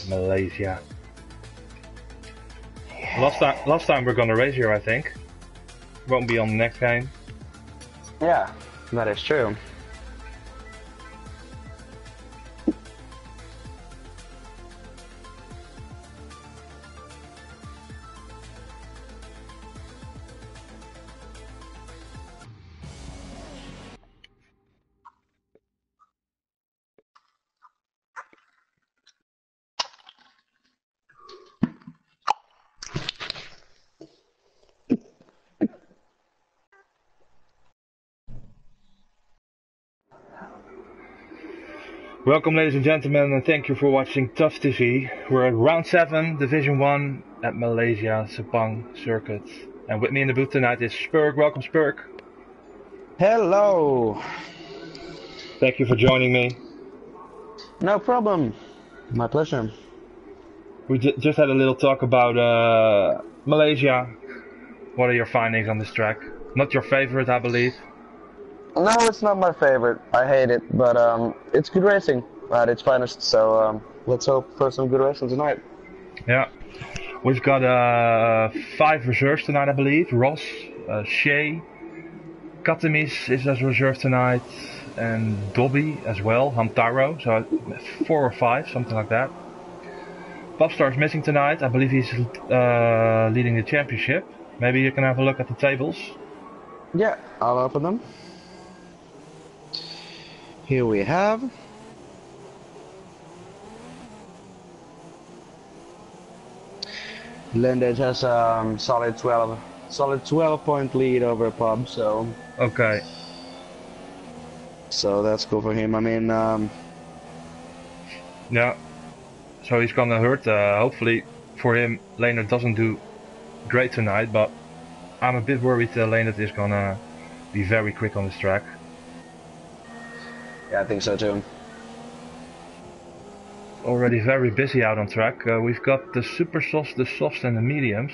Malaysia. Yeah. Last time we're gonna race here, I think. Won't be on the next game. Yeah, that is true. Welcome, ladies and gentlemen, and thank you for watching TUF TV. We're at round 7, Division 1 at Malaysia Sepang Circuit. And with me in the booth tonight is Spurk. Welcome, Spurk. Hello. Thank you for joining me. No problem. My pleasure. We just had a little talk about Malaysia. What are your findings on this track? Not your favorite, I believe. No, it's not my favorite. I hate it, but it's good racing at its finest. So let's hope for some good racing tonight. Yeah, we've got 5 reserves tonight, I believe. Ross, Shea, Katamis is as reserve tonight, and Dobby as well, Hamtaro. So 4 or 5, something like that. Popstar is missing tonight. I believe he's leading the championship. Maybe you can have a look at the tables. Yeah, I'll open them. Here we have. Lendage has a solid 12-point lead over Pub. So. Okay. So that's cool for him. I mean. Yeah. So he's gonna hurt. Hopefully for him, Leonard doesn't do great tonight, but I'm a bit worried Leonard is gonna be very quick on this track. Yeah, I think so too. Already very busy out on track. We've got the super softs, the softs and the mediums.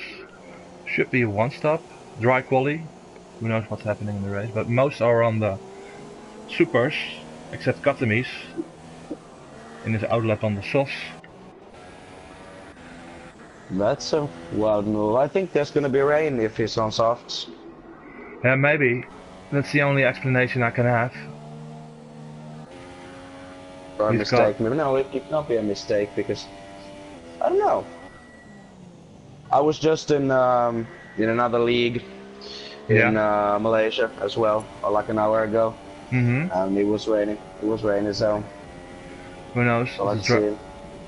Should be a one-stop. Dry quali. Who knows what's happening in the race, but most are on the supers, except Katamis in his outlap on the softs. That's a wild move. I think there's gonna be rain if he's on softs. Yeah, maybe. That's the only explanation I can have. Or a mistake. Maybe no, it cannot be a mistake because I don't know. I was just in another league in Malaysia as well, like an hour ago. And it was raining. It was raining, so who knows? So let's see.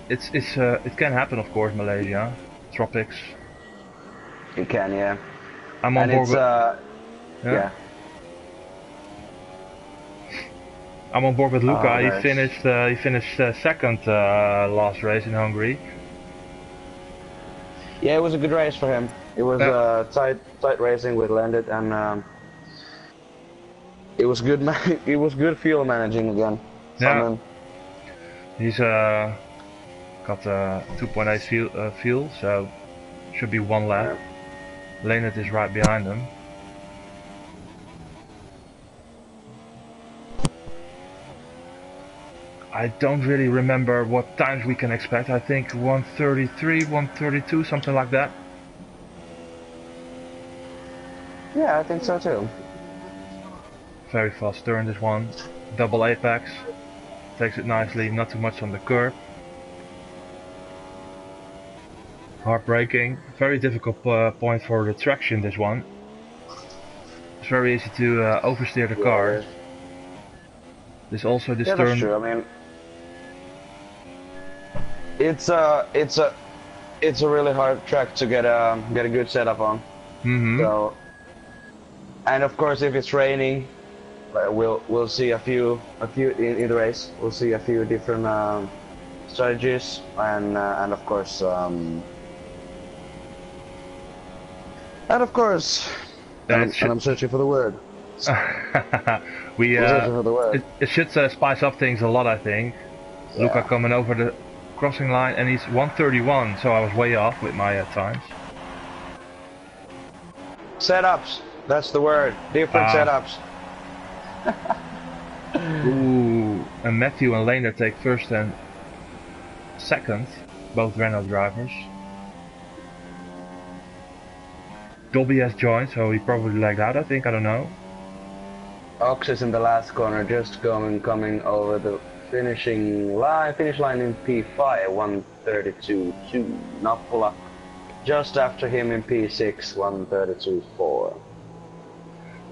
It can happen, of course. Malaysia, tropics. It can, yeah. I'm on board. Yeah. I'm on board with Luca. Nice. He finished second last race in Hungary. Yeah, it was a good race for him. It was tight racing with Landed, and it was good. It was good fuel managing again. Yeah. He's got 2.8 fuel, so should be 1 lap. Yeah. Leonard is right behind him. I don't really remember what times we can expect. I think 1:33, 1:32, something like that. Yeah, I think so too. Very fast turn this one. Double apex. Takes it nicely, not too much on the curb. Hard braking. Very difficult point for the traction, this one. It's very easy to oversteer the car. This turn. That's true. I mean, it's a really hard track to get a good setup on. So, and of course, if it's raining, we'll see a few in the race. We'll see a few different strategies, and of course, and I'm searching for the word. It should spice up things a lot, I think. Yeah. Luca coming over the crossing line, and he's 1:31, so I was way off with my times. Setups, that's the word. Different setups. Ooh, and Matthew and Lena take first and second. both Renault drivers. Dobby has joined, so he probably lagged out, I think, I don't know. Ox is in the last corner, just coming over the finish line in P5, 132.2. Nappula just after him in P6, 132.4.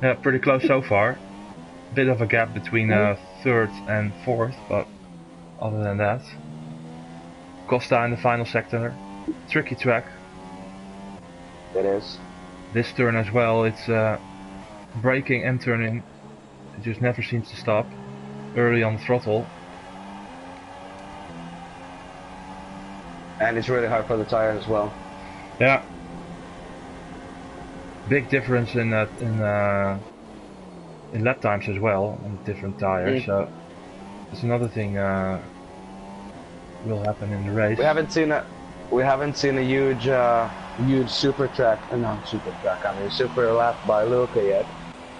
Yeah, pretty close so far. Bit of a gap between third and fourth, but other than that. Costa in the final sector. Tricky track. It is. This turn as well, it's braking and turning. It just never seems to stop. Early on the throttle. And it's really hard for the tires as well. Yeah. Big difference in lap times as well on different tires. So it's another thing will happen in the race. We haven't seen a huge super lap by Luca yet.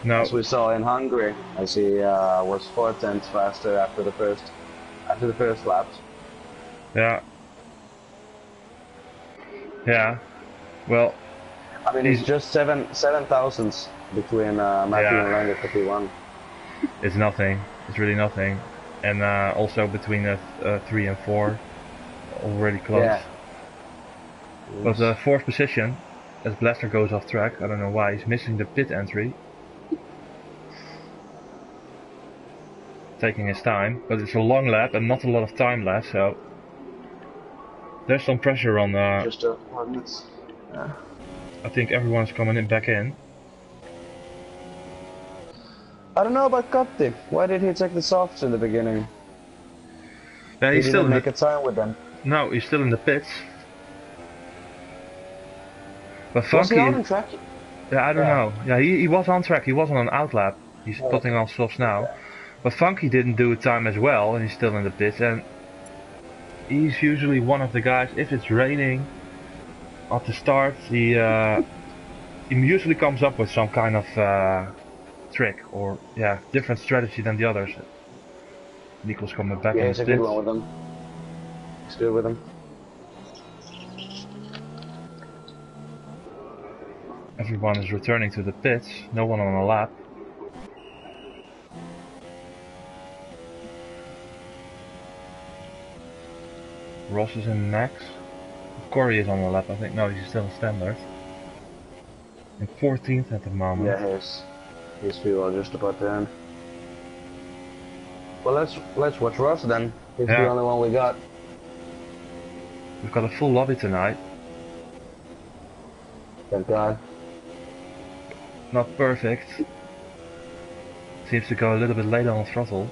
No. As we saw in Hungary, as he was 4/10 faster after the first lap. Yeah. Yeah. Well. I mean, it's just seven thousandths between Matthew and Langer for P1. It's nothing. It's really nothing. And also between 3 and 4, already close. Yeah. But the fourth position, as Blaster goes off track, I don't know why, he's missing the pit entry. Taking his time, but it's a long lap and not a lot of time left, so there's some pressure on. Just a 1 minute. Yeah. I think everyone's coming back in. I don't know about Kotti. Why did he take the softs in the beginning? Yeah, he didn't make a time with them. No, he's still in the pits. But Was Funky. he on track? Yeah, I don't know. Yeah, he was on track. He was on an outlap. He's putting on softs now. Yeah. But Funky didn't do a time as well, and he's still in the pits. And he's usually one of the guys. If it's raining at the start, he usually comes up with some kind of trick or different strategy than the others. Nico's coming back in the he's a good one with him. He's good with him. Everyone is returning to the pits. No one on a lap. Ross is in next. Corey is on the lap, I think. No, he's still in standard. In 14th at the moment. Yeah, his fuel just about to end. Well, let's watch Ross then. He's the only one we got. We've got a full lobby tonight. Thank God. Not perfect. Seems to go a little bit later on throttle.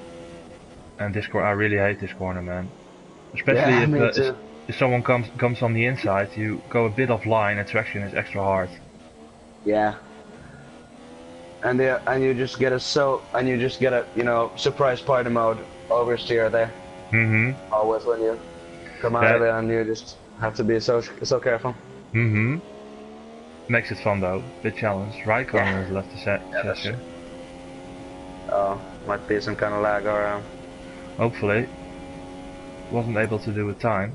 And this corner, I really hate this corner, man. Especially if someone comes on the inside, you go a bit offline and traction is extra hard. Yeah. And you just get a surprise party mode oversteer there. Mm-hmm. Always when you come out of it, and you just have to be so careful. Mm-hmm. Makes it fun though. Bit challenge. Right corner is left to session. Oh, might be some kind of lag or. Hopefully. Wasn't able to do a time.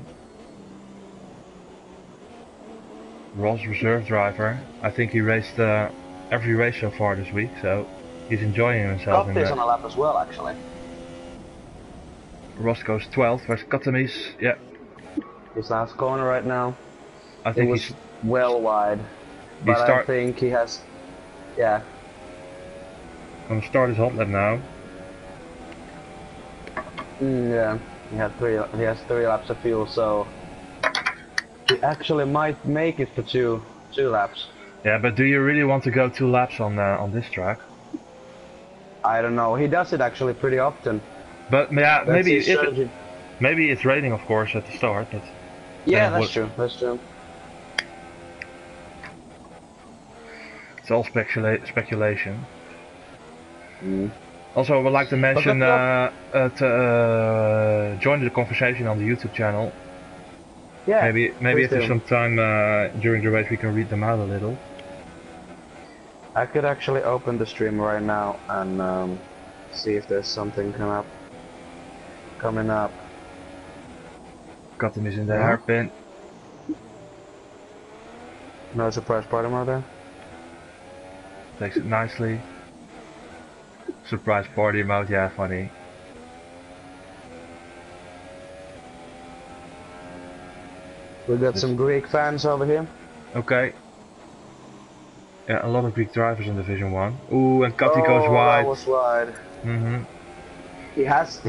Ross reserve driver. I think he raced every race so far this week, so he's enjoying himself. Kotti is on a lap as well, actually. Ross goes 12th. Where's Katamis? Yeah. His last corner right now. I think it was well wide, but I think he has. Yeah. Gonna start his hot lap now. Yeah. He has 3 laps of fuel, so he actually might make it for two laps. Yeah, but do you really want to go 2 laps on this track? I don't know. He does it actually pretty often. But yeah, maybe it's raining, of course, at the start. But yeah, that's true. That's true. It's all speculation. Also, I would like to mention to join the conversation on the YouTube channel. Yeah. Maybe if there's some time during the race, we can read them out a little. I could actually open the stream right now and see if there's something coming up. Cotton is in the hairpin. No surprise party mode there. Takes it nicely. Surprise party mode, yeah, funny. We got some Greek fans over here. Okay. Yeah, a lot of Greek drivers in Division 1. Ooh, and Cutty goes wide. That was wide. He has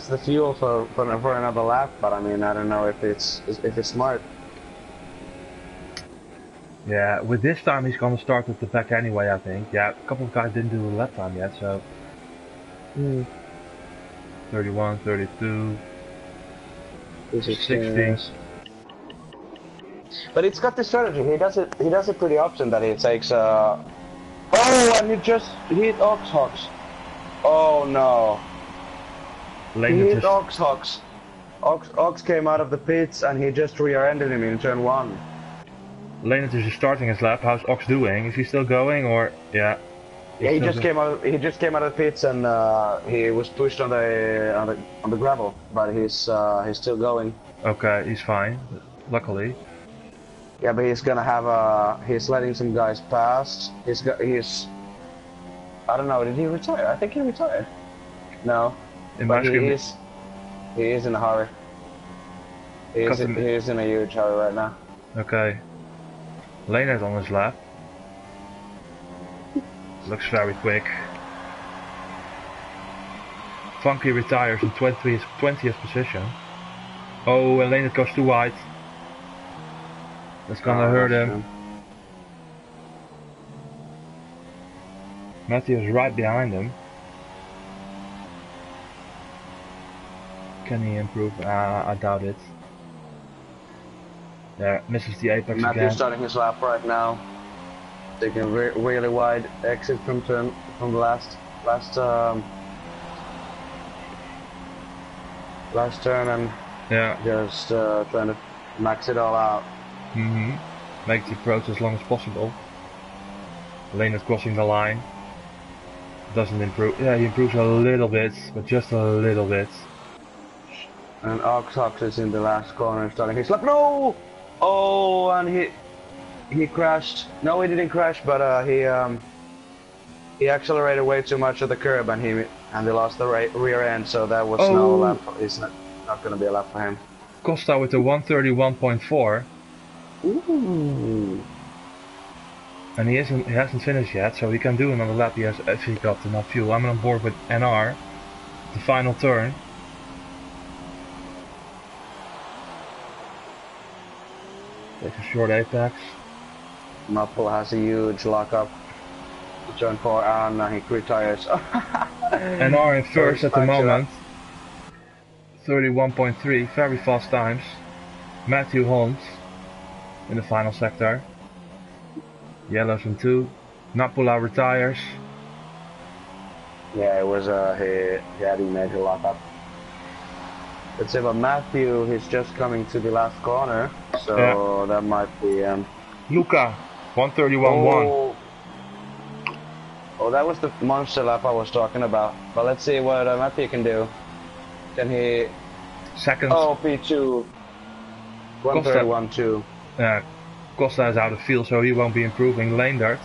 the fuel for another lap, but I mean I don't know if it's smart. Yeah, with this time he's gonna start at the back anyway, I think. Yeah, a couple of guys didn't do the lap time yet, so 31, 32, 16. But it's got the strategy. He does it pretty often that he takes oh, and he just hit Oxhawks. Oh no. He hit Oxhawks. Ox came out of the pits and he just rear-ended him in turn 1. Leonard is starting his lap. How's Ox doing? Is he still going or yeah? Yeah, he just came out. He just came out of the pits and he was pushed on the gravel, but he's still going. Okay, he's fine. Luckily. Yeah, but he's gonna have he's letting some guys pass. He's I don't know. Did he retire? I think he retired. No, but he is in a hurry. He is in a huge hurry right now. Okay. Leonard on his lap. Looks very quick. Funky retires in 20th position. Oh, and Leonard goes too wide. That's gonna hurt him. Matthew is right behind him. Can he improve? I doubt it. Yeah, misses the apex again. Matthew's starting his lap right now. Taking a really wide exit from the last turn and just trying to max it all out. Make the approach as long as possible. Leonard crossing the line. Doesn't improve. Yeah, he improves a little bit, but just a little bit. And Ox is in the last corner starting his lap. No! Oh, and he crashed. No, he didn't crash, but he accelerated way too much of the curb, and they lost the rear end. So that was no lap. It's not going to be a lap for him. Costa with the 131.4. Ooh. And he hasn't finished yet, so he can do another lap if he got enough fuel. I'm on board with NR. The final turn. Takes a short apex. Maple has a huge lockup. Turn 4 and he retires. NR in first at the moment. 31.3, very fast times. Matthew Holmes in the final sector. Yellows in 2. Napula retires. Yeah, it was he had a major lockup. Let's say, but Matthew, he's just coming to the last corner, so that might be Luca, 131.1. Oh, that was the monster lap I was talking about. But let's see what Matthew can do. Can he? Second. Oh, P2. 131.2. Costa is out of field, so he won't be improving. Leendert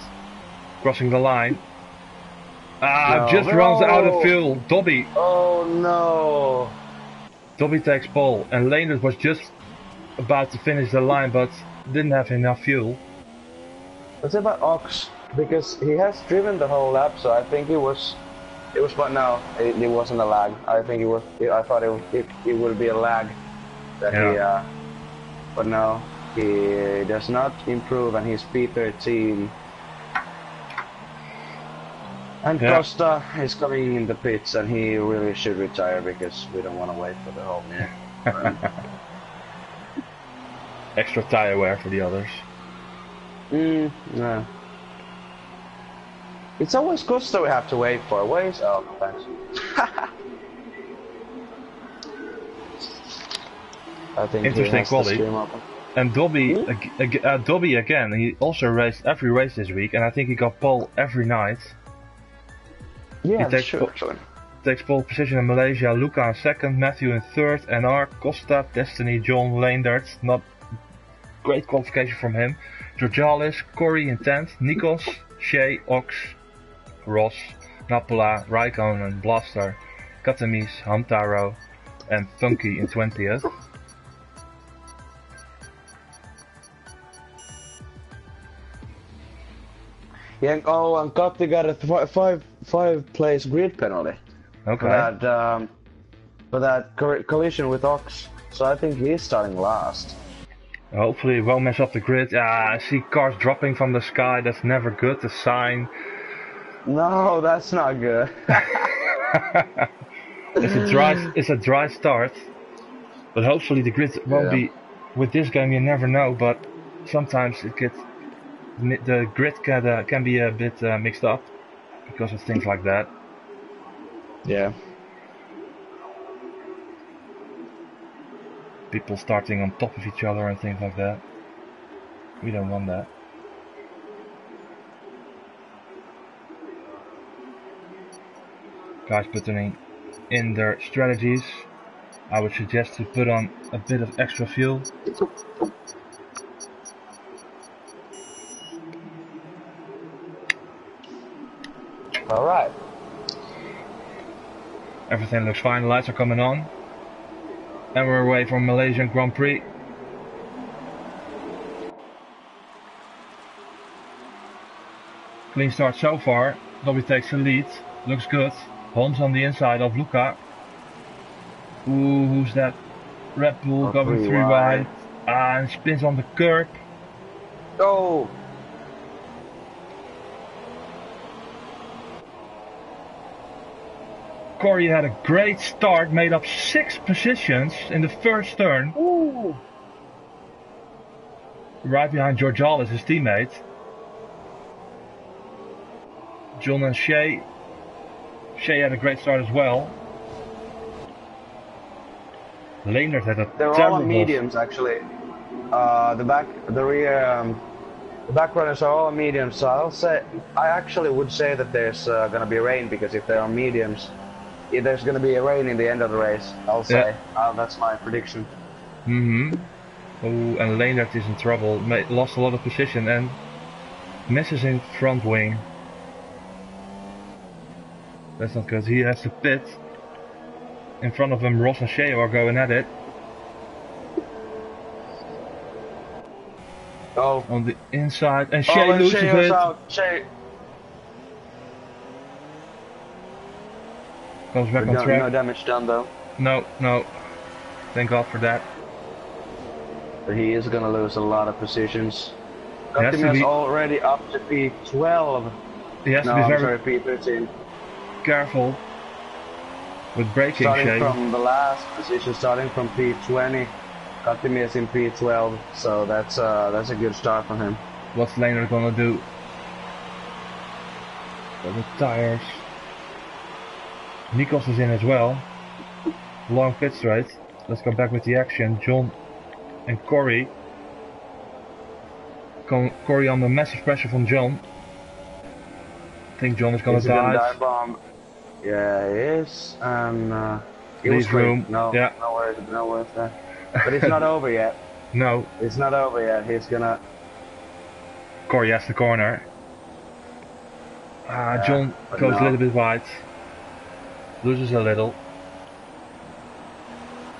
crossing the line. Runs out of fuel. Dobby. Oh no. Dobby takes pole, and Leendert was just about to finish the line, but didn't have enough fuel. Let's say about Ox, because he has driven the whole lap, so I think it was, but no, it wasn't a lag. I think it was. I thought it would be a lag that but no. He does not improve, and he's P13. And Costa is coming in the pits, and he really should retire because we don't want to wait for the whole minute. Extra tire wear for the others. No. It's always Costa we have to wait for. Wait, oh, thanks. I think interesting quality. And Dobby, Dobby again, he also raced every race this week, and I think he got pole every night. Yeah, that's true, actually. takes pole position in Malaysia, Luca in second, Matthew in third, NR, Costa, Destiny, John, Leendert, not great qualification from him, Georgalis, Corey in 10th, Nikos, Shea, Ox, Ross, Napola, Raikkonen, Blaster, Katamis, Hamtaro and Funky in 20th. Yeah, oh, and Katti got a five place grid penalty. Okay. For that collision with Ox. So I think he's starting last. Hopefully it won't mess up the grid. I see cars dropping from the sky. That's never good. A sign. No, that's not good. It's a dry start. But hopefully the grid won't be. With this game, you never know. But sometimes the grid can be a bit mixed up because of things like that. Yeah. People starting on top of each other and things like that. We don't want that. Guys putting in their strategies. I would suggest to put on a bit of extra fuel. Alright. Everything looks fine, the lights are coming on. And we're away from Malaysian Grand Prix. Clean start so far. Dobby takes the lead. Looks good. Holmes on the inside of Luca. Ooh, who's that? Red Bull going through wide. And spins on the curb. Oh! Corey had a great start, made up 6 positions in the first turn. Ooh. Right behind Georgalis, his teammate. John and Shea. Shea had a great start as well. Leendert had a They're all on mediums actually. The back runners are all on mediums, so I actually would say that there's gonna be rain, because if they're on mediums, there's gonna be a rain in the end of the race. I'll say. That's my prediction. Oh, and Leendert is in trouble. Lost a lot of position and misses in front wing. That's not good. He has to pit. In front of him, Ross and Shea are going at it. Oh. On the inside, and Shea loses it. Shea. Goes back on track. No damage done though. No. Thank God for that. But he is gonna lose a lot of positions. Optimus already up to P12. He has to be very P13. careful with braking. Starting from the last position, starting from P20. Optimus in P12, so that's a good start for him. What's Leendert gonna do? The tires. Nikos is in as well. Long pit straight. Let's go back with the action. John and Corey. Corey under massive pressure from John. I think John is gonna dive. Bomb. Yeah, he is. And leave room. No worries there. But it's not over yet. No. It's not over yet. He's gonna. Corey has the corner. John goes a little bit wide. Loses a little.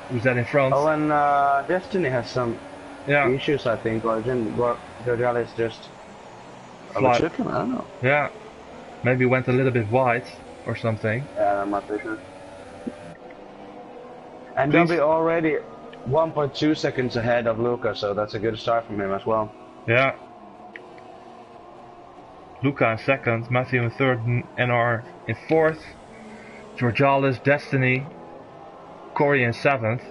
Who's that in front? Oh, and Destiny has some issues, I think, or Georgalis just overtook him, I don't know. Yeah, maybe went a little bit wide or something. Yeah, that might be true. And Dobby already 1.2 seconds ahead of Luca, so that's a good start from him as well. Yeah. Luca in second, Matthew in third, NR in fourth, Georgalis, Destiny, Corey in 7th.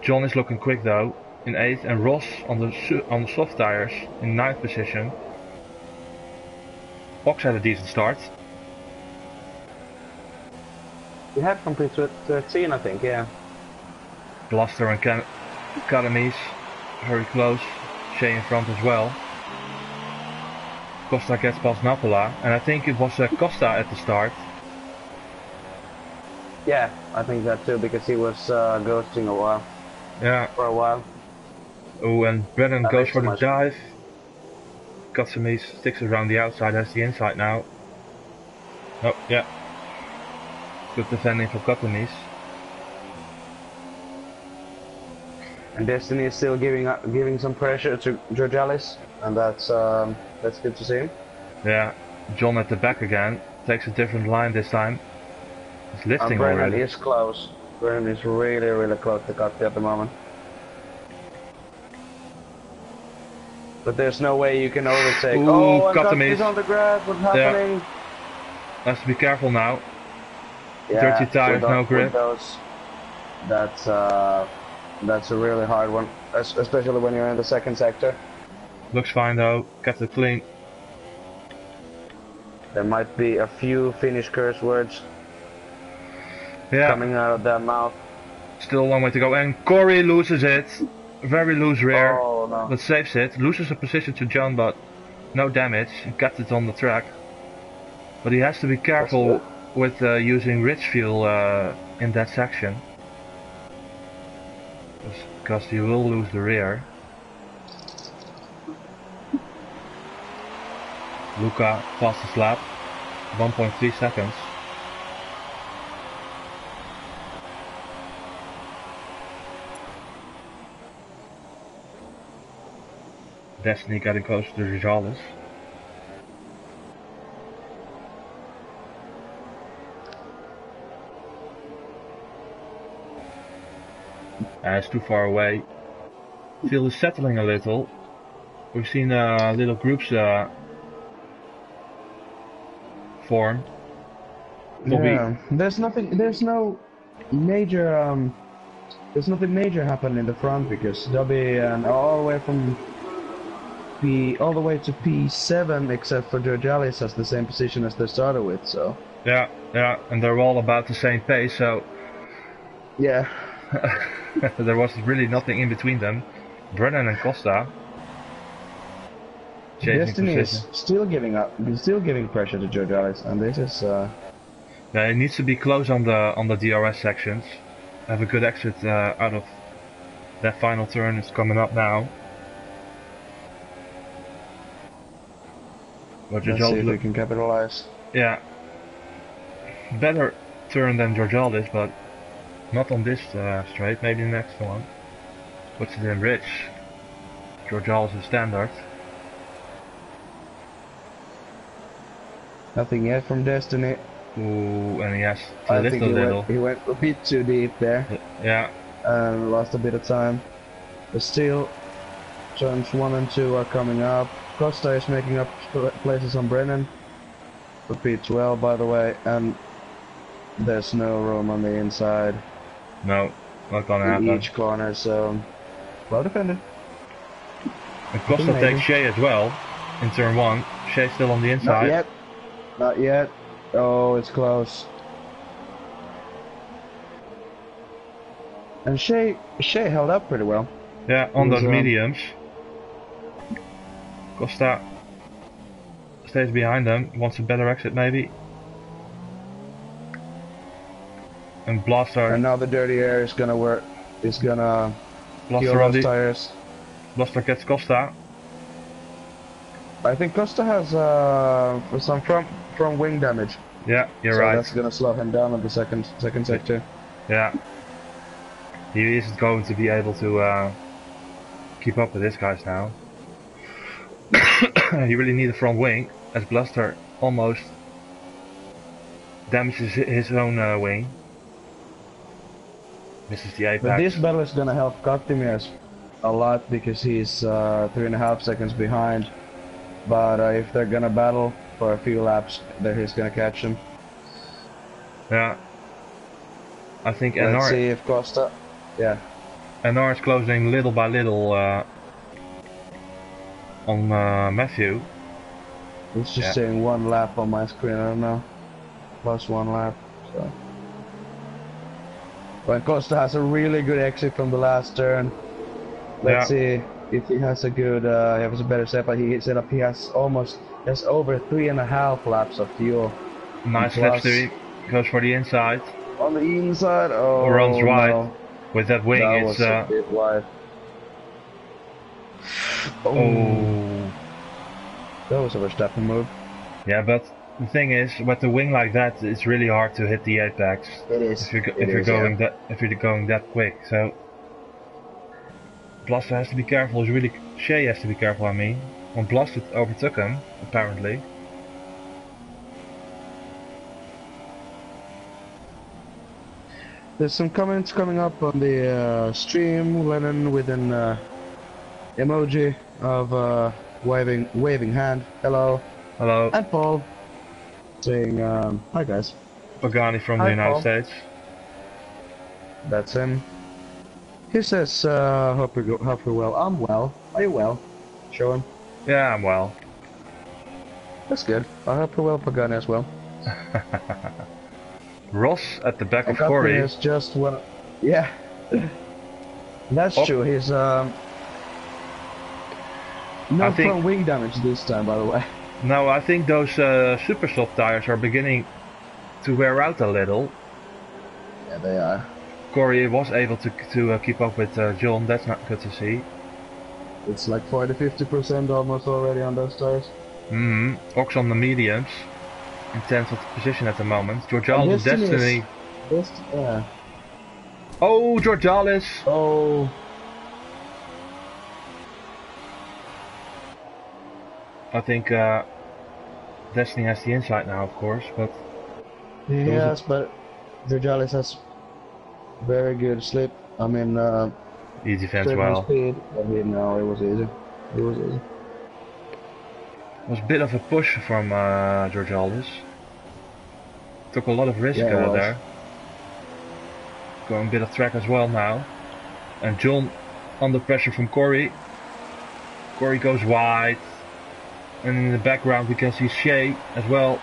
John is looking quick though in 8th, and Ross on the soft tires in 9th position. Ox had a decent start. He had from P13, I think, yeah. Blaster and Academies very close. Shea in front as well. Costa gets past Napola, and I think it was Costa at the start. Yeah, I think that too, because he was ghosting a while. Yeah. For a while. Oh, and Brennan That goes makes for too the much. dive. Katsumis sticks around the outside, has the inside now. Oh, yeah. Good defending for Katsumis. And Destiny is still giving some pressure to Georgalis, and that's good to see. Yeah, John at the back again. Takes a different line this time. He's lifting Brennan already. is close. Brennan is really close to Katti at the moment. But there's no way you can overtake. Ooh, Oh, and Katsumis. Katti's on the grass. What's happening? Yeah, has to be careful now. Yeah, Dirty tires, no with grip. those, that's a really hard one, especially when you're in the second sector. Looks fine though. Kept it clean. There might be a few Finnish curse words coming out of that mouth. Still a long way to go, and Corey loses it. Very loose rear, Oh no. but saves it. Loses a position to John, but no damage. Gets it on the track. But he has to be careful with using rich fuel in that section, because he will lose the rear. Luca fastest lap, 1.3 seconds. Destiny getting closer to Rijalis. It's too far away. Field is settling a little. We've seen little groups form. Yeah, there's nothing major happening in the front, because Dobby and all the way to P7, except for Georgalis, has the same position as they started with. So yeah, and they're all about the same pace. So yeah, there was really nothing in between them. Brennan and Costa. Destiny is still giving pressure to Georgalis, and this is. Yeah, it needs to be close on the DRS sections. Have a good exit out of that final turn. It's coming up now. Let's see if we can capitalize. Yeah, better turn than Georgalis, but not on this straight. Maybe the next one. Puts it in rich. Georgalis is standard. Nothing yet from Destiny. Ooh, and he has to lift a little. He went a bit too deep there. Yeah. And lost a bit of time. But still, turns 1 and 2 are coming up. Costa is making up places on Brennan. Repeats well, by the way, and there's no room on the inside. No, not gonna happen. In each corner, so well defended. And Costa takes Shea as well in turn 1. Shea's still on the inside. Not yet. Oh, it's close. And Shea held up pretty well. Yeah, on those mediums. Costa stays behind them, wants a better exit maybe. And Blaster. And now the dirty air is gonna work. Is gonna kill those tires. Blaster gets Costa. I think Costa has some front wing damage. Yeah, you're right. That's gonna slow him down on the second sector. Yeah. He isn't going to be able to keep up with this guys now. He really needs a front wing, as Blaster almost damages his own wing. Misses the apex. But this battle is gonna help Kattimir a lot, because he's 3.5 seconds behind. But if they're gonna battle for a few laps, then he's gonna catch him. Yeah. I think Let's see if Costa. Yeah. NR is closing little by little on Matthew. It's just saying 1 lap on my screen, I don't know. Plus 1 lap, so. But Costa has a really good exit from the last turn. Let's see if he has a good, he has a better setup. He has over 3.5 laps of fuel. Nice slipstream, goes for the inside. On the inside, oh runs wide. no. With that wing, That it's was a bit wide. Oh. That was a Verstappen move. Yeah, but the thing is, with the wing like that, it's really hard to hit the apex. It is. If you're going that quick. So Blaster has to be careful. Shea has to be careful. I mean, when Blaster overtook him, apparently. There's some comments coming up on the stream. Lennon with an emoji of waving hand. Hello. Hello. And Paul saying hi guys. Pagani from the United States. That's him. He says hope you're well. I'm well. Are you well? Show him. Yeah, I'm well. That's good. I hope you're well, Pagani, as well. Ross at the back of Corey. Is just one. Yeah. That's true. He's no front wing damage this time, by the way. No, I think those super soft tires are beginning to wear out a little. Yeah, they are. Corey was able to keep up with John. That's not good to see. It's like 40-50% almost already on those tires. Ox on the mediums. In 10th position at the moment. Georgialis Destiny. Yeah. Oh, Georgialis! Oh. I think Destiny has the inside now, of course, but... Yes, but Georgialis has very good slip. I mean, he defends well. Speed, but no, it was easy. It was easy. It was a bit of a push from Georgialis. Took a lot of risk there. Going a bit of track as well now. And John under pressure from Corey. Corey goes wide. And in the background we can see Shea as well.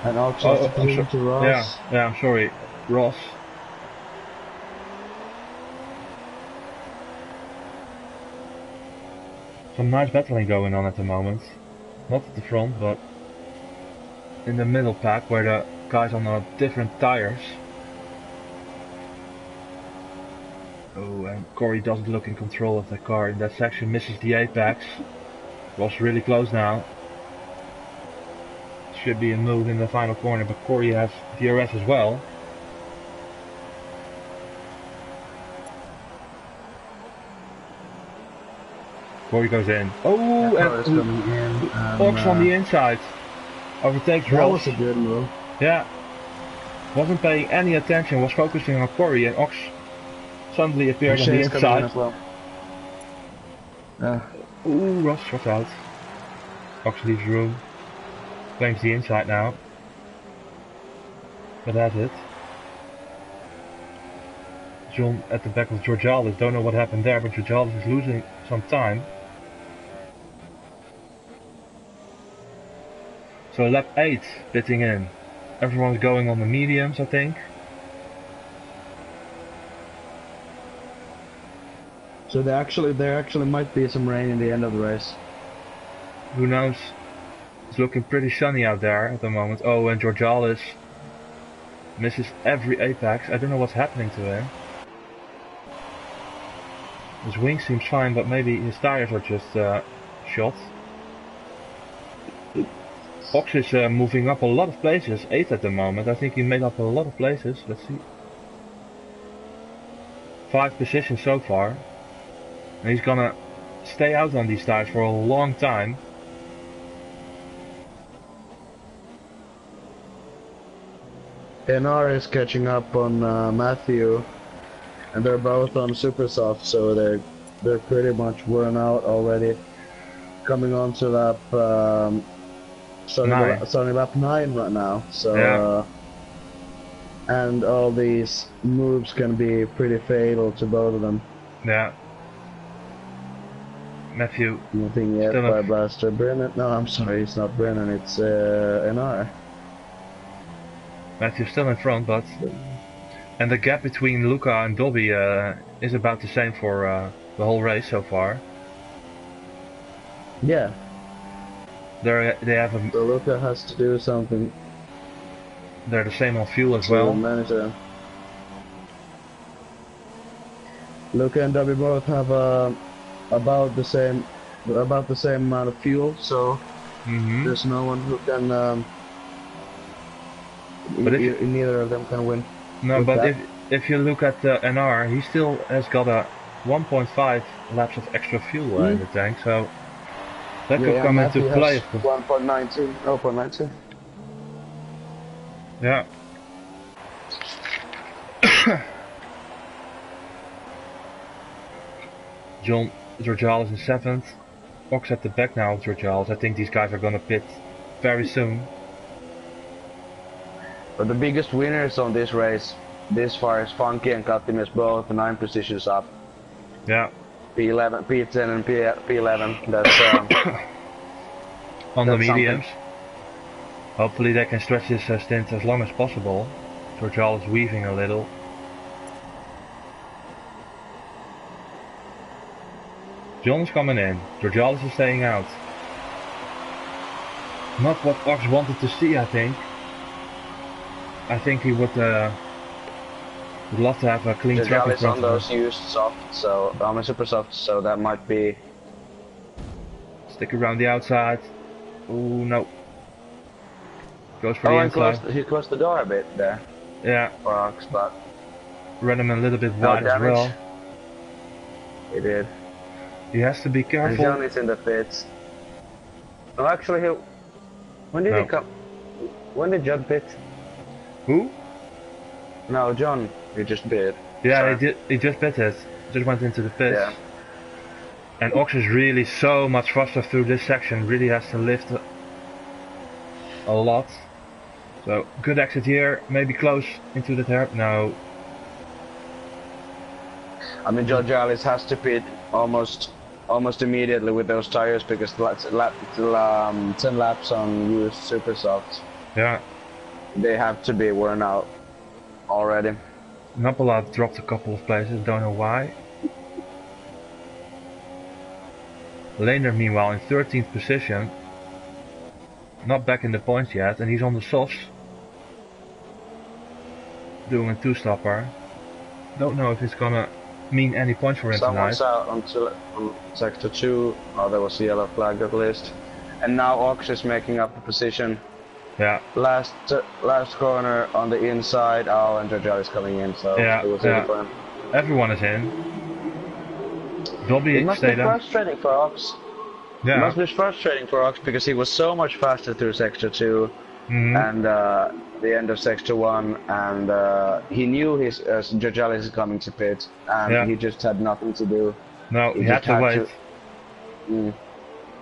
And also to Ross. Yeah, I'm sorry. Ross. Some nice battling going on at the moment. Not at the front, but in the middle pack where the guys on the different tires. Oh, and Corey doesn't look in control of the car in that section, misses the apex. Was really close now. Should be a move in the final corner, but Corey has DRS as well. Corey goes in. Oh, and Ox on the inside. Overtakes Ross. That was a good move. Yeah. Wasn't paying any attention, was focusing on Corey, and Ox suddenly appeared on the inside. As well. Ooh, Ross got out. Ox leaves room. Claims the inside now. But that's it. John at the back of Georgialis. Don't know what happened there, but Georgialis is losing some time. So lap 8 pitting in. Everyone's going on the mediums, I think. So there actually might be some rain in the end of the race. Who knows? It's looking pretty sunny out there at the moment. Oh, and Georgialis misses every apex. I don't know what's happening to him. His wing seems fine, but maybe his tires are just shot. Ox is moving up a lot of places, 8 at the moment. I think he made up a lot of places. Let's see. 5 positions so far. And he's gonna stay out on these tires for a long time. NR is catching up on Matthew, and they're both on super soft, so they're pretty much worn out already. Coming on to lap starting lap 9 right now. So yeah. And all these moves can be pretty fatal to both of them. Yeah. Matthew. Nothing yet by Blaster. Brennan. No, I'm sorry, it's not Brennan. It's NR. Matthew's still in front, but and the gap between Luca and Dobby is about the same for the whole race so far. Yeah. They have a. So Luca has to do something. They're the same on fuel as well. Manager. Luca and Dobby both have about the same amount of fuel, so there's no one who can. But neither of them can win. No, but if you look at NR, he still has got a 1.5 laps of extra fuel in the tank, so that could come into play. 1.92, 0.92. Yeah. John Georgiales in 7th. Ox at the back now of Georgiales. I think these guys are gonna pit very soon. But the biggest winners on this race this far is Funky and Katimis, both 9 positions up. Yeah. P11, P10 and P11. That's on the mediums. Something. Hopefully they can stretch this stint as long as possible. Georgiales weaving a little. John's coming in. Georgiales is staying out. Not what Ox wanted to see, I think. I think he would love to have a clean track in front on those used soft, so super soft, so that might be. Stick around the outside. Ooh, no. Goes for the inside. He closed the door a bit there. Yeah. For Ox, but ran him a little bit wide as well. He did. He has to be careful. And John is in the pits. Oh, actually, when did he come? When did John pit? Who? No, John. He just pit. Yeah, Sorry. he did. He just pitted. Just went into the pits. Yeah. And Ox is really so much faster through this section. Really has to lift a lot. So good exit here. Maybe close into the turn. No. I mean, Georgiales has to pit almost immediately with those tires because 10 laps on used super softs. Yeah. They have to be worn out already. Napola dropped a couple of places, don't know why. Laner meanwhile in 13th position. Not back in the points yet, and he's on the softs. Doing a 2-stopper. Don't know if it's gonna mean any points for him Someone's tonight. out on sector 2. Oh, there was a yellow flag at least. And now Ox is making up the position. Yeah. Last corner on the inside. Oh, and Jojo is coming in, so it was easy for him. Everyone is in. Dobby it must be frustrating for Ox. Yeah. It must be frustrating for Ox because he was so much faster through sector 2 and the end of sector 1, and he knew his Jojo is coming to pit, and he just had nothing to do. No, he had to wait.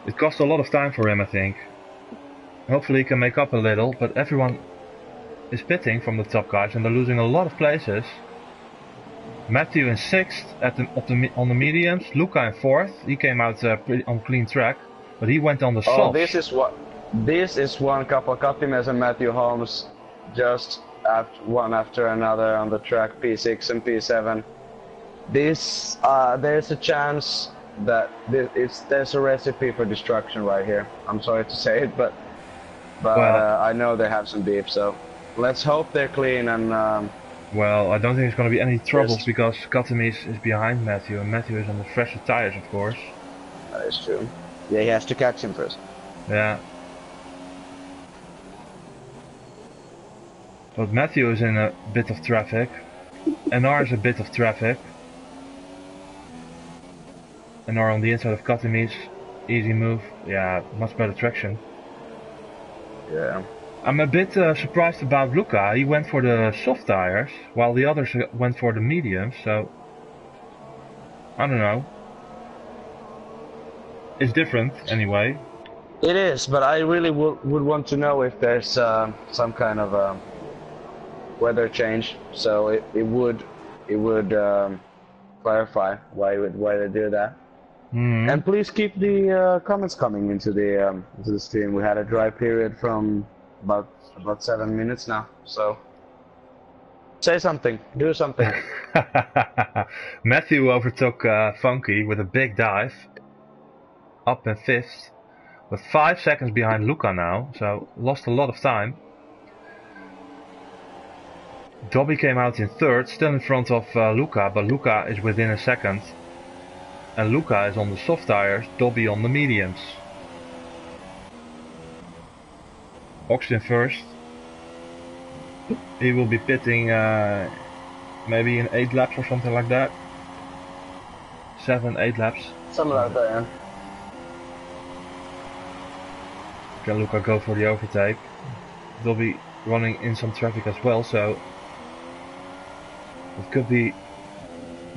It cost a lot of time for him, I think. Hopefully he can make up a little, but everyone is pitting from the top guys and they're losing a lot of places. Matthew in 6th on the mediums, Luca in 4th. He came out on clean track, but he went on the softs. Oh, this is one couple, Katimes and Matthew Holmes, just one after another on the track, P6 and P7. There's a chance that there's a recipe for destruction right here. I'm sorry to say it, but I know they have some beef, so let's hope they're clean and. Well, I don't think there's going to be any troubles because Katimis is behind Matthew, and Matthew is on the fresher tires, of course. That is true. Yeah, he has to catch him first. Yeah. But Matthew is in a bit of traffic. NR is a bit of traffic. NR on the inside of Katimis. Easy move. Yeah, much better traction. Yeah. I'm a bit surprised about Luca. He went for the soft tires, while the others went for the mediums, so I don't know. It's different, anyway. It is, but I really would want to know if there's some kind of weather change, so it would clarify why they do that. And please keep the comments coming into the stream. We had a dry period from about 7 minutes now, so say something, do something. Matthew overtook Funky with a big dive, up in 5th, with 5 seconds behind Luca now, so lost a lot of time. Dobby came out in third, still in front of Luca, but Luca is within a second. And Luca is on the soft tires, Dobby on the mediums. Oxton first. He will be pitting maybe in 8 laps or something like that. 7, 8 laps. Something like that, yeah. Can Luca go for the overtake? They'll be running in some traffic as well, so it could be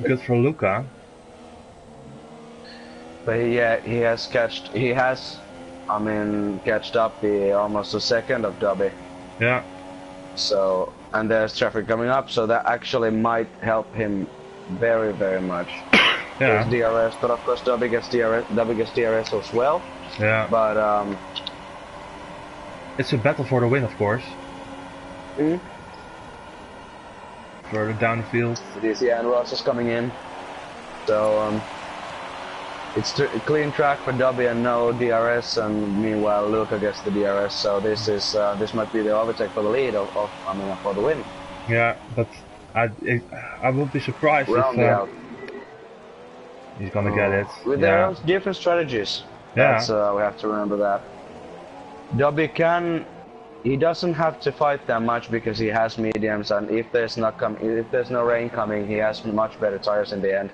good for Luca. But yeah, he has catched up the almost a second of Dobby. Yeah. So, and there's traffic coming up, so that actually might help him very, very much. Yeah. There's DRS, but of course Dobby gets DRS as well. Yeah. But it's a battle for the win, of course. Further down the field. It is, yeah, and Ross is coming in. So it's a clean track for Dobby and no DRS, and meanwhile Luca gets the DRS. So this might be the overtake for the lead for the win. Yeah, but I would be surprised if he's gonna get it. With their own different strategies. Yeah. That's, we have to remember that. Dobby he doesn't have to fight that much because he has mediums, and if there's no rain coming, he has much better tires in the end.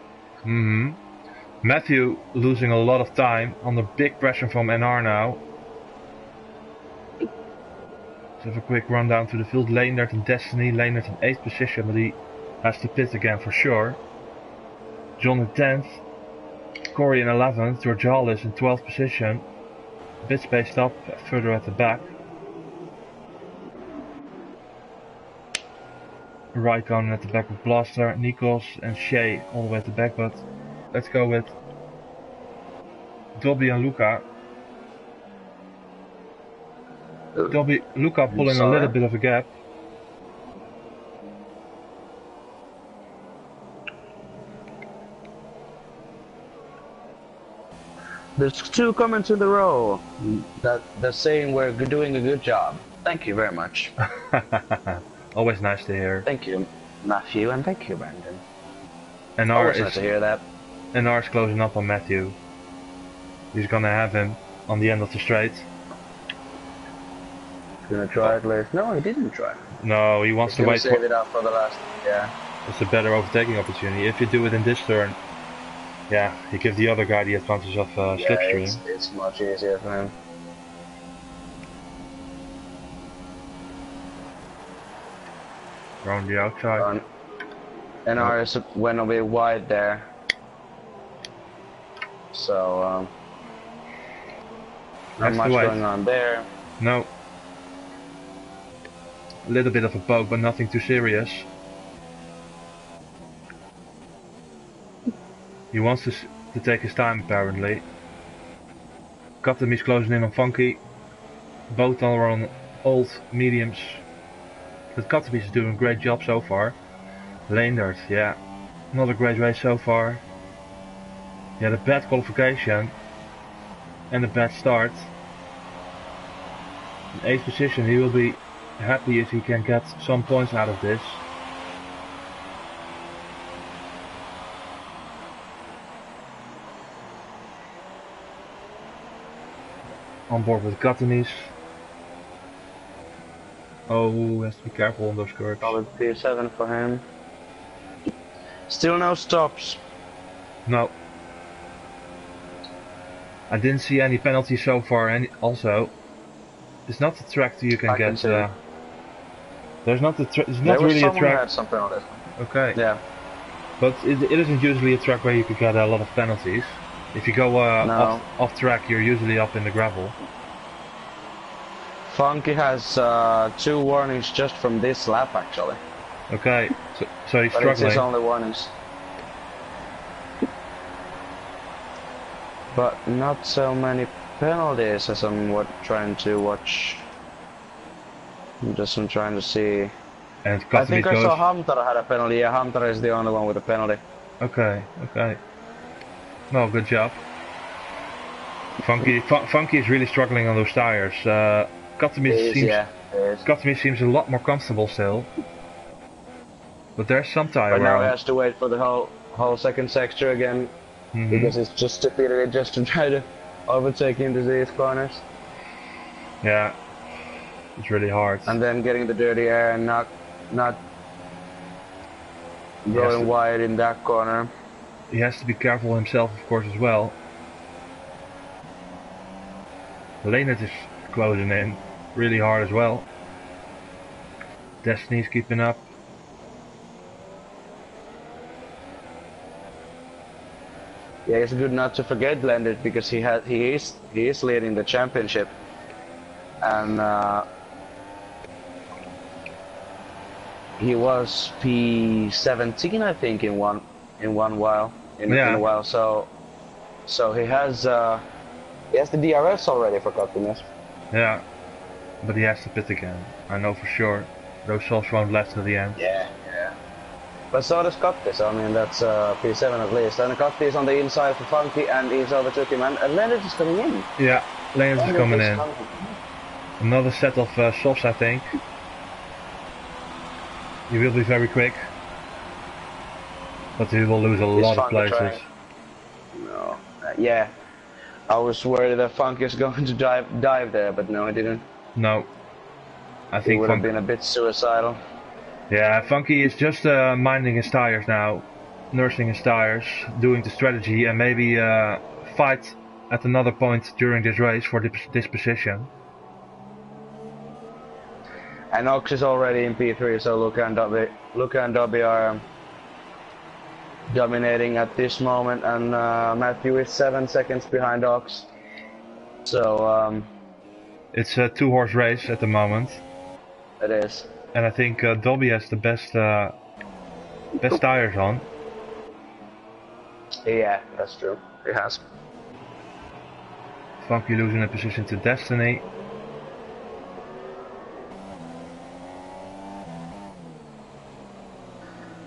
Matthew losing a lot of time under big pressure from NR now. Let's have a quick run down to the field. Leendert and Destiny. Leendert in 8th position, but he has to pit again for sure. John in 10th. Corey in 11th. Georgalis in 12th position. A bit spaced up further at the back. Raikkonen at the back with Blaster, Nikos and Shea all the way at the back, but let's go with Dobby and Luca. Luca pulling a little bit of a gap. There's 2 comments in a row that they're saying we're doing a good job. Thank you very much. Always nice to hear. Thank you, Matthew, and thank you, Brandon. Always nice to hear that. NR is closing up on Matthew. He's gonna have him on the end of the straight. Gonna try at least. No, he didn't try. No, he wants to wait. Save it up for the last. Yeah. It's a better overtaking opportunity. If you do it in this turn, yeah, you give the other guy the advantage of slipstream. It's much easier for him. Around the outside. NR went a bit wide there. So, not much going on there. No. A little bit of a poke, but nothing too serious. He wants to take his time, apparently. Katami's closing in on Funky. Both are on old mediums. But Katami's is doing a great job so far. Leendert, yeah, not a great race so far. He had a bad qualification and a bad start. In 8th position, he will be happy if he can get some points out of this. On board with Katamis. Oh, has to be careful on those curves. Solid P7 for him. Still no stops. No. I didn't see any penalties so far, and also, it's not a track you can get. There's not it's not really a track. Had some penalties. Okay. Yeah. But it isn't usually a track where you could get a lot of penalties. If you go off track, you're usually up in the gravel. Funky has 2 warnings just from this lap, actually. Okay, so he's struggling. It's his only warnings. But not so many penalties as I'm trying to watch. I'm trying to see. And I think I saw Hamtaro had a penalty. Yeah, Hamtaro is the only one with a penalty. Okay, okay. No, good job. Funky is really struggling on those tires. Katami seems a lot more comfortable still. But there's some tire But wear now he on. has to wait for the whole second sector again, because it's just stupidity just to try to overtake into these corners. Yeah, it's really hard. And then getting the dirty air and not going wide in that corner. He has to be careful himself, of course, as well. Leonard is closing in really hard as well. Destiny's keeping up. Yeah, it's good not to forget Leonard, because he is leading the championship, and he was P17, I think, in a while. So he has the DRS already for Coptiness. Yeah, but he has to pit again. I know for sure. Those softs won't last to the end. Yeah. But so does Cotti, so I mean that's P7 at least. And Cotti is on the inside for Funky, and he's overtook him, and Leonard is coming in. Yeah, Leonard is coming in. Another set of softs, I think. He will be very quick, but he will lose a lot of places. No, yeah. I was worried that Funky is going to dive there, but no, he didn't. No, I think he would have been a bit suicidal. Yeah, Funky is just minding his tires now, nursing his tires, doing the strategy, and maybe fight at another point during this race for this position. And Ox is already in P3, so Luca and Dobby are dominating at this moment, and Matthew is 7 seconds behind Ox. So it's a 2-horse race at the moment. It is. And I think Dobby has the best tires on. Yeah, that's true. He has. Funky losing a position to Destiny.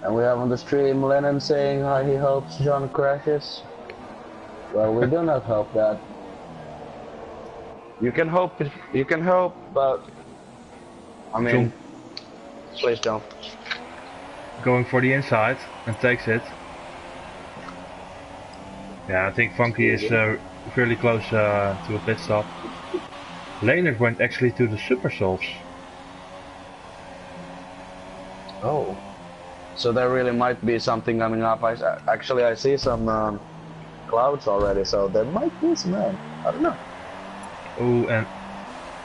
And we have on the stream Lennon saying how he hopes John crashes. Well, we do not hope that. You can hope, but I mean, please don't. Going for the inside and takes it. Yeah, I think Funky is fairly close to a pit stop. Leonard went actually to the super softs. Oh. So there really might be something coming up. I see some clouds already, so there might be some rain. I don't know. Oh, and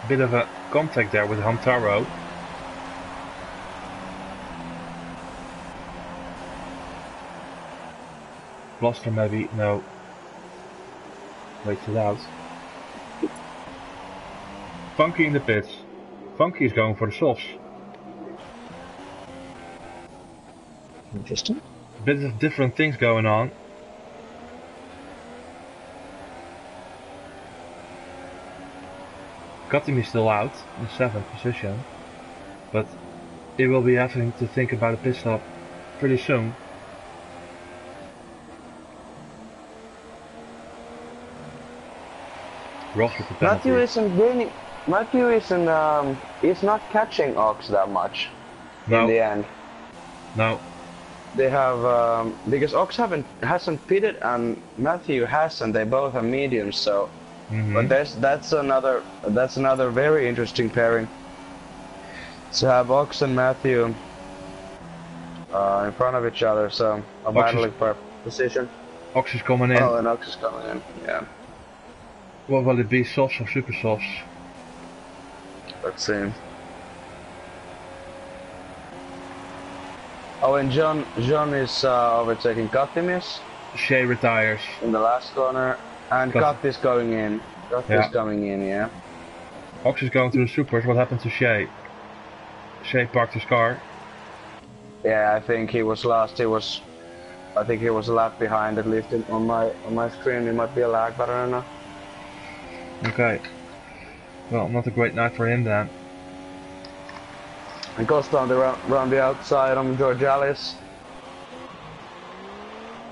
a bit of a contact there with Hamtaro. Blaster maybe, no. Waits it out. Funky in the pits. Funky is going for the softs. Interesting. A bit of different things going on. Katimi is still out in 7th position, but he will be having to think about a pit stop pretty soon. Ross with the penalty. Matthew is not catching Ox that much in the end. No. They have because Ox hasn't pitted and Matthew hasn't. They both have mediums, so. But that's another very interesting pairing. To have Ox and Matthew in front of each other, so a battling for position. Ox is coming in. Oh, and Ox is coming in. Yeah. What will it be, softs or super softs? Let's see. Oh, and John is overtaking Katimis. Shea retires in the last corner, and Kat is going in. Kat is coming in, yeah. Ox is going to the supers. What happened to Shea? Shea parked his car. Yeah, I think he was last. I think he was a lap behind, at least on my screen. It might be a lag, but I don't know. Okay. Well, not a great night for him then. And Costa around the outside on Georgialis.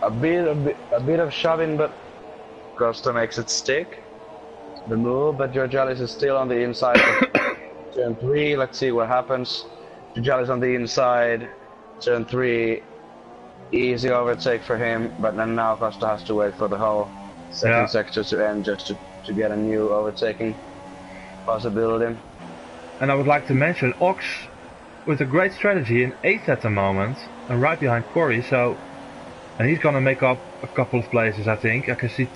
A bit of shoving, but Costa makes it stick. The move, but Georgialis is still on the inside of turn 3. Let's see what happens. Georgialis on the inside. Turn 3, easy overtake for him, but then now Costa has to wait for the whole second sector to end just to get a new overtaking possibility. And I would like to mention Ox with a great strategy in 8th at the moment, and right behind Corey, so... And he's gonna make up a couple of places, I think. I can see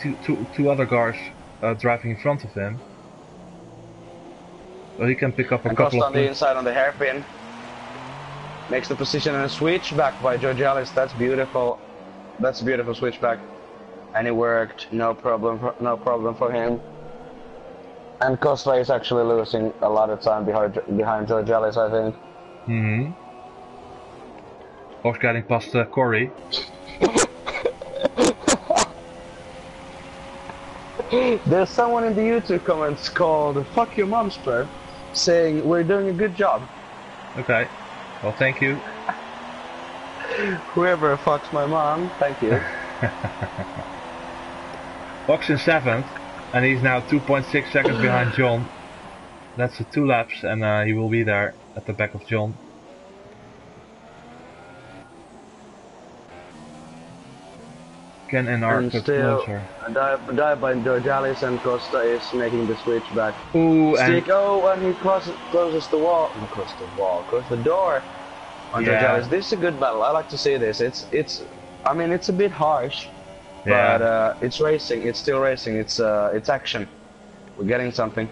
two other cars driving in front of him. So he can pick up a couple Costa of... on the inside on the hairpin. Makes the position and a switchback by Georgialis. That's beautiful. That's a beautiful switchback. And it worked. No problem for him. And Costa is actually losing a lot of time behind Georgialis, I think. Mm-hmm. Ox getting past Corey. There's someone in the YouTube comments called "Fuck Your Mom Spur," saying we're doing a good job. Okay, well thank you. Whoever fucks my mom, thank you. Ox in 7th, and he's now 2.6 seconds behind John. That's 2 laps, and he will be there at the back of John. Ken and Art get closer. A dive by Georgialis, and Costa is making the switch back. Ooh, Stick, and he closes the wall. Not close the wall, close the door on Georgialis. This is a good battle. I like to see this. I mean, it's a bit harsh, but it's racing. It's still racing. It's action. We're getting something.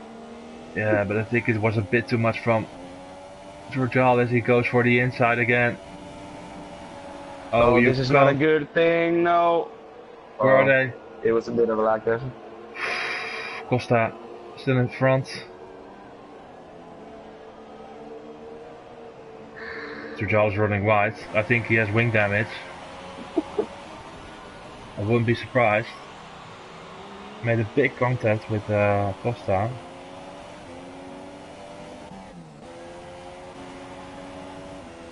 Yeah, but I think it was a bit too much from Georgialis. He goes for the inside again. Oh, this is not a good thing. No. Where are they? It was a bit of a lag there. Costa still in front. Georgialis running wide. I think he has wing damage. I wouldn't be surprised. Made a big contact with Costa.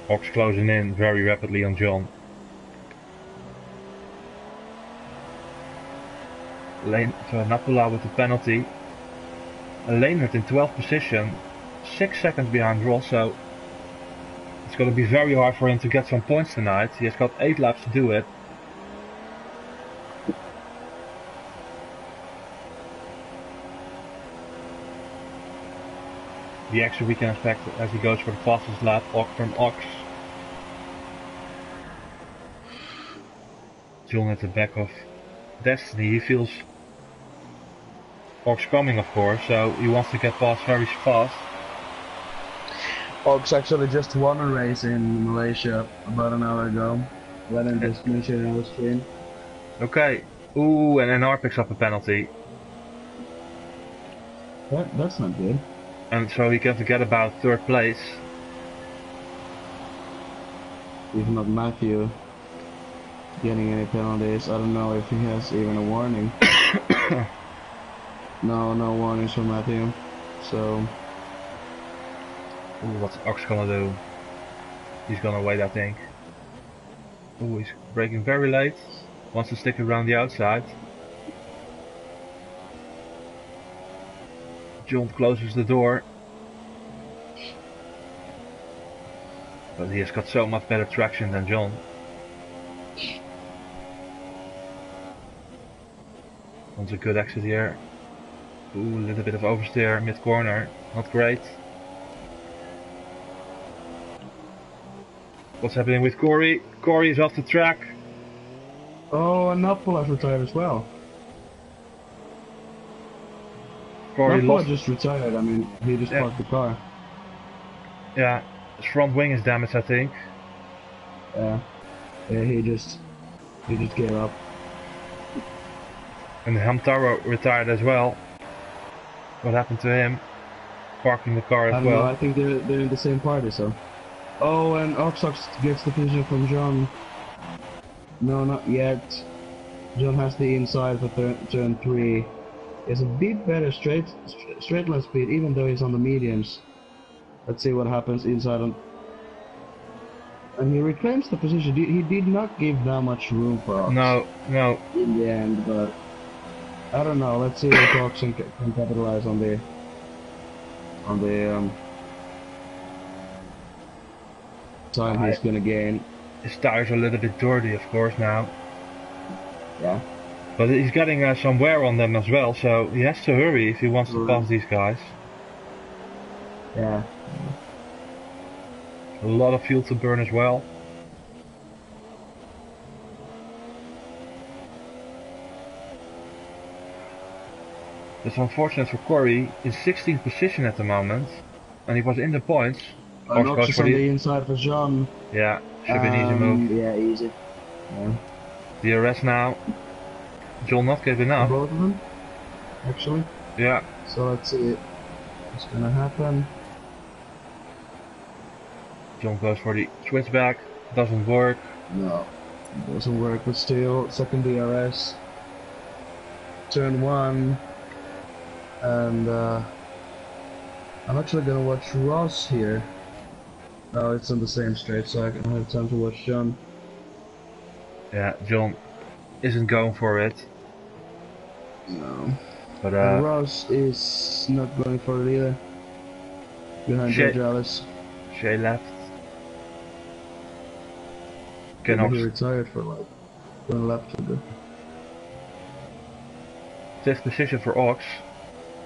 Ox closing in very rapidly on John. Napula with the penalty. Leonard in 12th position, 6 seconds behind Ross, so it's going to be very hard for him to get some points tonight. He has got 8 laps to do it. The extra we can expect as he goes for the fastest lap from Ox. John at the back of Destiny. He feels Ox coming, of course, so he wants to get past very fast. Ox actually just won a race in Malaysia about an hour ago. Let him just mention it on the screen. Okay. Ooh, and NR picks up a penalty. That's not good. And so he can forget about 3rd place. If not Matthew getting any penalties, I don't know if he has even a warning. No warnings for Matthew. So. Ooh, what's Ox gonna do? He's gonna wait, I think. Ooh, he's braking very late. Wants to stick around the outside. John closes the door. But he has got so much better traction than John. Wants a good exit here. Ooh, a little bit of oversteer mid corner. Not great. What's happening with Corey? Corey is off the track. Oh, and Napola's retired as well. Corey lost. Just retired. I mean, he just parked the car. Yeah, his front wing is damaged, I think. Yeah, he just gave up. And Hamtaro retired as well. What happened to him? Parking the car as well. I think they're in the same party, so. Oh, and Oxox gets the position from John. No, not yet. John has the inside for turn 3. It's a bit better straight line speed, even though he's on the mediums. Let's see what happens inside on. And he reclaims the position. He did not give that much room for Ox. No. In the end, but I don't know. Let's see if Ox can capitalize on time he's gonna gain. His tires are a little bit dirty, of course, now. Yeah. But he's getting some wear on them as well, so he has to hurry if he wants to pass these guys. Yeah. A lot of fuel to burn as well. It's unfortunate for Corey. He's 16th position at the moment, and he was in the points. Not just on the inside for John. Yeah, should be an easy move. Yeah, easy. Yeah. DRS now. John not giving up. Both of them, actually. Yeah. So let's see what's gonna happen. John goes for the switchback. Doesn't work. No, it doesn't work. But still, second DRS. Turn 1. And I'm actually gonna watch Ross here. Oh, it's on the same straight, so I can have time to watch John. Yeah, John isn't going for it. No. But Ross is not going for it either. Behind George Alice. Shay left. He retired for like 1 lap to go. 5th position for Ox.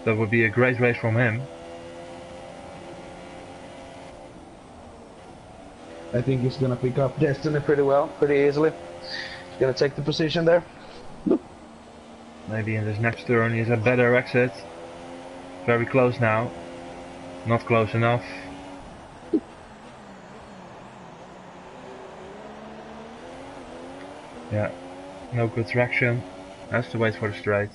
That would be a great race from him. I think he's gonna pick up Destiny pretty well, pretty easily. He's gonna take the position there. Maybe in this next turn he has a better exit. Very close now. Not close enough. Yeah, no good traction. Has to wait for the straight.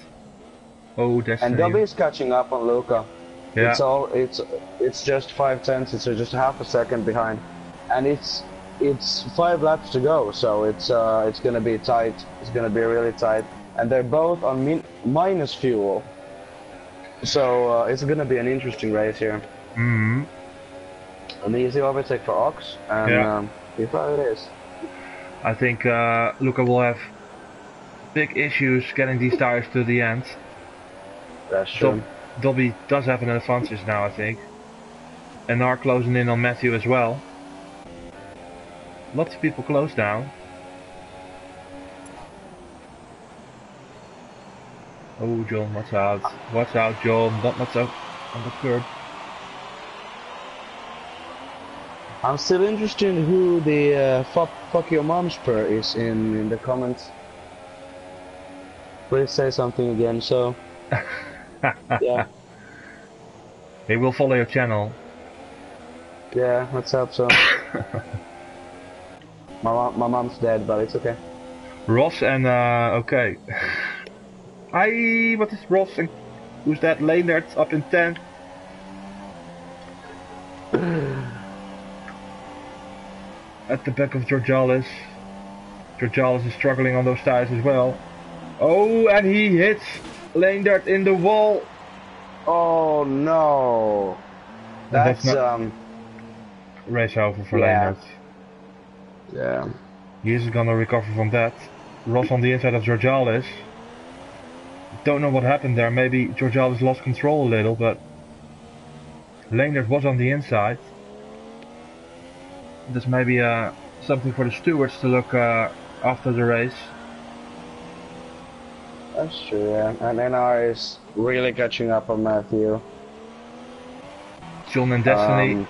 Oh, Destiny. And Dobby is catching up on Luca. Yeah. It's just 5/10. It's just half a second behind, and it's 5 laps to go. So it's gonna be tight. It's gonna be really tight. And they're both on minus fuel. So it's gonna be an interesting race here. Mm-hmm. An easy overtake for Ox, and see how it is. I think Luca will have big issues getting these tires to the end. That's true. Dobby does have an advantage now, I think. And are closing in on Matthew as well. Lots of people close now. Oh, John, watch out. Watch out, John. Not so on the curb. I'm still interested in who the fuck your mom spur is in the comments. Please say something again, so... yeah. He will follow your channel. Yeah, let's hope so. my mom's dead, but it's okay. Ross and okay. What is Ross and who's that? Leonard up in 10th. At the back of Georgalis. Georgalis is struggling on those tires as well. Oh, and he hits Leendert in the wall. Oh no. That's race over for Leendert. Yeah. He is gonna recover from that. Ross on the inside of Georgalis. Don't know what happened there. Maybe Georgalis lost control a little, but Leendert was on the inside. This may be something for the stewards to look after the race. That's true, yeah. And NR is really catching up on Matthew. John and Destiny.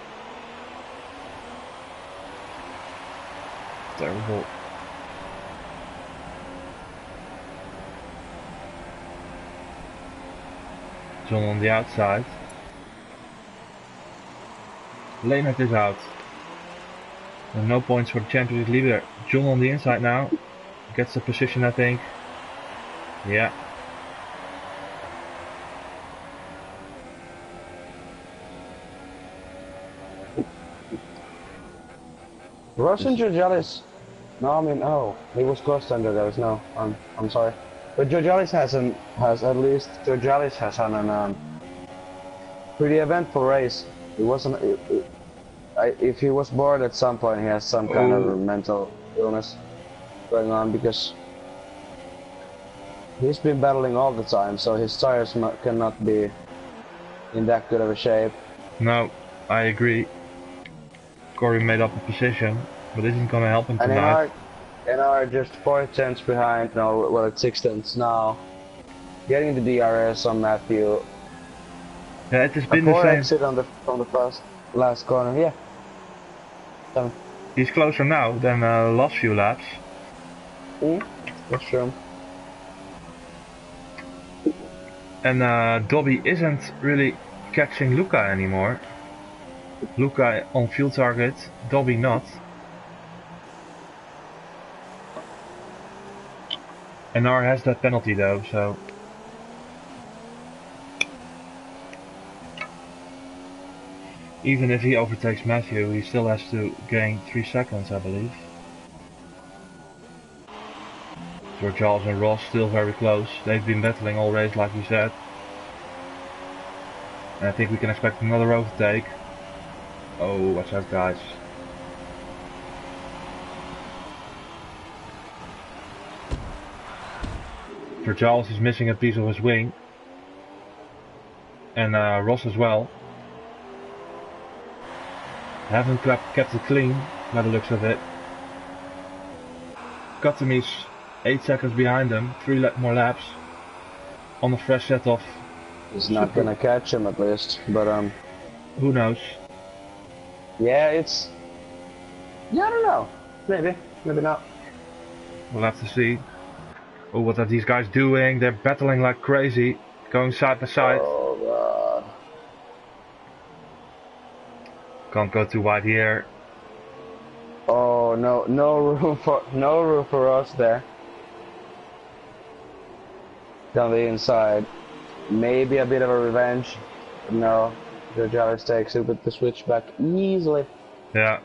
Terrible. John on the outside. Leonard is out. And no points for the championship leader. John on the inside now. Gets the position, I think. Yeah. Russian Georgalis. No, I mean, oh, he was close to Georgalis. No, I'm sorry. But Georgalis has at least Georgalis has had an pretty eventful race. It wasn't. If he was bored at some point, he has some kind of mental illness going on because he's been battling all the time, so his tires cannot be in that good of a shape. No, I agree. Corey made up a position, but this isn't gonna help him tonight. And are just 4 tenths behind. No, well, it's 6 tenths now. Getting the DRS on Matthew. Yeah, it has been the same. Exit on the last corner. Yeah. He's closer now than last few laps. That's true. And Dobby isn't really catching Luca anymore. Luca on fuel target, Dobby not. NR has that penalty though, so... Even if he overtakes Matthew, he still has to gain 3 seconds, I believe. Charles and Ross still very close. They've been battling all race, like we said. And I think we can expect another overtake. Oh, watch out, guys. Charles is missing a piece of his wing. And Ross as well. Haven't kept it clean, by the looks of it. Katami's 8 seconds behind him, 3 more laps. On a fresh set off. He's not gonna catch him at least, but who knows? Yeah, it's... Yeah, I don't know. Maybe, maybe not. We'll have to see. Oh, what are these guys doing? They're battling like crazy. Going side by side. Oh god. Can't go too wide here. Oh no, no room for us there. Down the inside. Maybe a bit of a revenge. No, Georgialis takes it with the switch back easily. Yeah.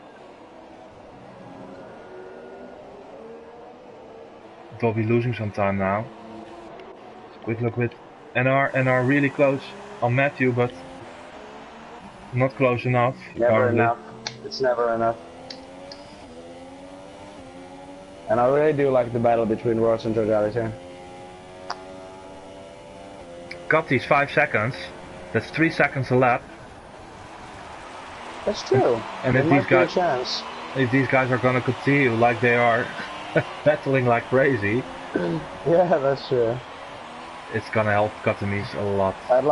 They'll be losing some time now. Quick look with NR really close on Matthew, but not close enough. Never enough. It's never enough. And I really do like the battle between Ross and Georgialis here. Got these 5 seconds. That's 3 seconds a lap. That's true. And if these guys are gonna continue like they are, battling like crazy. Yeah, that's true. It's gonna help Katamis a lot. I'd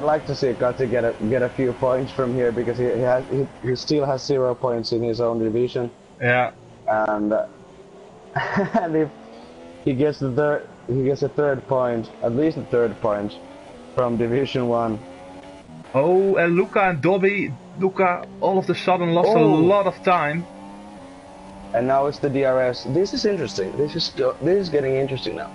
like to see Kata get a few points from here because he still has 0 points in his own division. Yeah. And and if he gets a third point, at least a third point from Division 1. Oh, and Luca and Dobby. Luca all of a sudden lost a lot of time. And now it's the DRS. This is interesting. This is getting interesting now.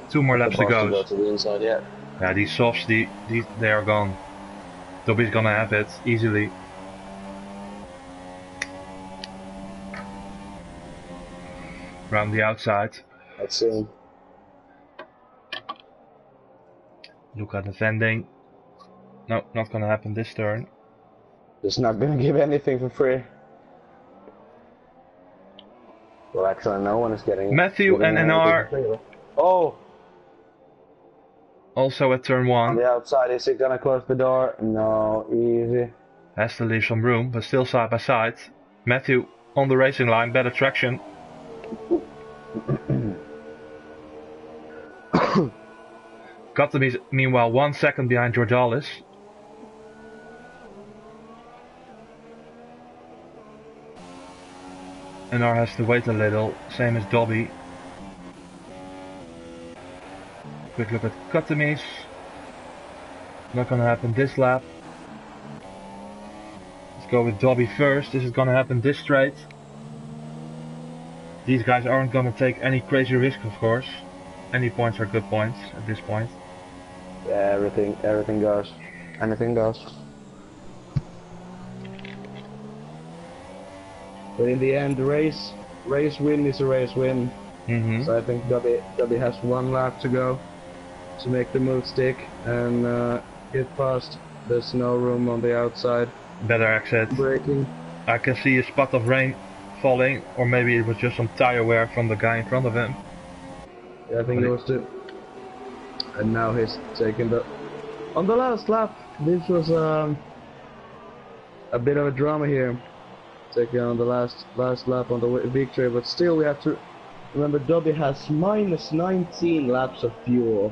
2 more laps to go. To the inside, yeah. Yeah, these softs, they are gone. Dobby's gonna have it easily. Around the outside. Let's see. Luca defending. No, not gonna happen this turn. It's not gonna give anything for free. Well, actually, no one is getting. Matthew and NR. Oh! Also at turn 1. On the outside, is he gonna close the door? No, easy. Has to leave some room, but still side by side. Matthew on the racing line, better traction. Katamis meanwhile 1 second behind Georgialis. NR has to wait a little, same as Dobby. Quick look at Katamis. Not gonna happen this lap. Let's go with Dobby first. This is gonna happen this straight. These guys aren't gonna take any crazy risk, of course. Any points are good points at this point. Yeah, everything goes. Anything goes. But in the end, race win is a race win. So I think Dobby has 1 lap to go to make the move stick and get past. There's no room on the outside. Better exit. Braking. I can see a spot of rain falling, or maybe it was just some tire wear from the guy in front of him. Yeah, I think it was too. And now he's taking the On the last lap, this was a bit of a drama here. Taking on the last lap on the victory, but still we have to remember Dobby has minus 19 laps of fuel.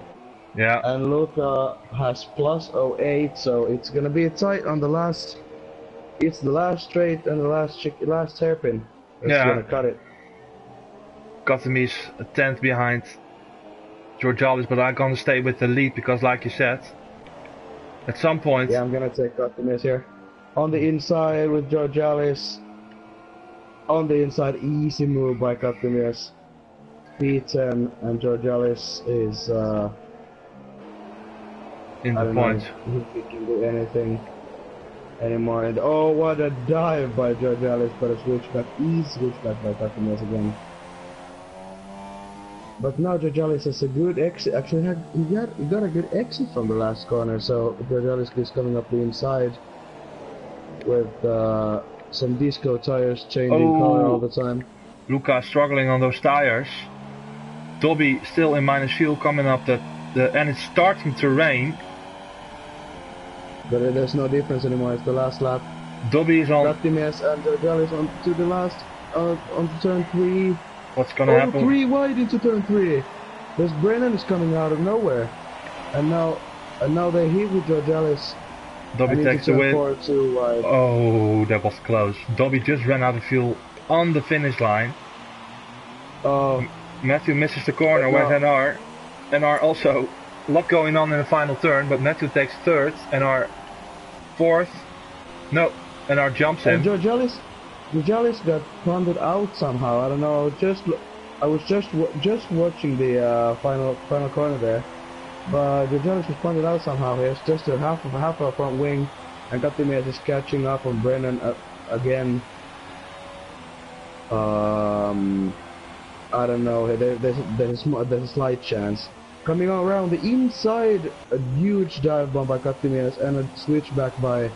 Yeah. And Luca has plus 08, so it's gonna be tight on the last. It's the last straight and the last hairpin. That's gonna cut it. Katami's a tenth behind Georgialis, but I'm gonna stay with the lead because, like you said, at some point. Yeah, I'm gonna take Katamis here. On the inside with Georgialis. On the inside, easy move by Katamis. P10 and Georgialis is in the point. If he can do anything anymore. And oh, what a dive by Georgialis, but a switchback. Easy switchback by Katamis again. But now Georgialis has a good exit. Actually, he got a good exit from the last corner. So Georgialis is coming up the inside with some disco tires changing color all the time. Luca struggling on those tires. Dobby still in minus fuel coming up and it's starting to rain. But there's no difference anymore. It's the last lap. Dobby is on. Ratimes and Georgialis on to the last on turn 3. What's gonna happen? 3 wide into turn 3. There's Brennan is coming out of nowhere, and now they hit with Georgialis. Dobby takes the win. Oh, that was close. Dobby just ran out of fuel on the finish line. Oh. Matthew misses the corner with NR. NR also a lot going on in the final turn, but Matthew takes third. NR fourth. No, NR jumps in. And Georgialis got punted out somehow. I don't know. I was just watching the final corner there. But Georgialis was punted out somehow. He has just a half of a front wing, and Katimes is catching up on Brennan again. I don't know. There's a slight chance. Coming around the inside, a huge dive bomb by Katimes and a switchback by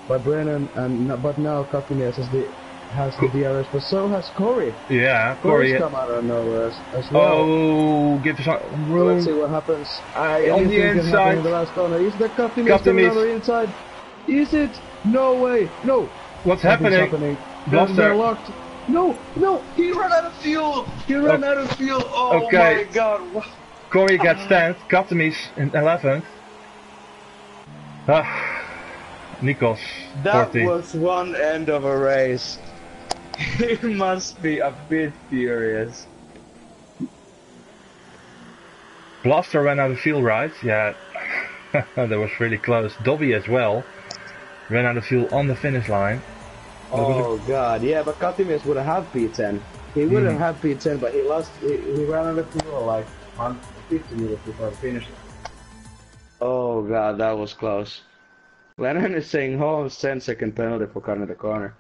Brennan. But now Katimes has the DRS, but so has Corey. Yeah, Corey's come out of nowhere as well. Oh, give us some room. Let's see what happens. On the inside. In the last corner. Is the Katimes coming on the inside? Is it? No way. No. What's happening? They're locked. No, he ran out of fuel. Oh my god. Corey gets 10th, Katimes in 11th. Nikos, that 14th. was one end of a race. He must be a bit furious. Blaster ran out of fuel, right? Yeah, that was really close. Dobby as well ran out of fuel on the finish line. Oh god, yeah, but Katimes would have P10. He wouldn't have P10, but he ran out of fuel like 50 meters before he finished. Oh god, that was close. Lennon is saying Holmes 10-second penalty for cutting the corner.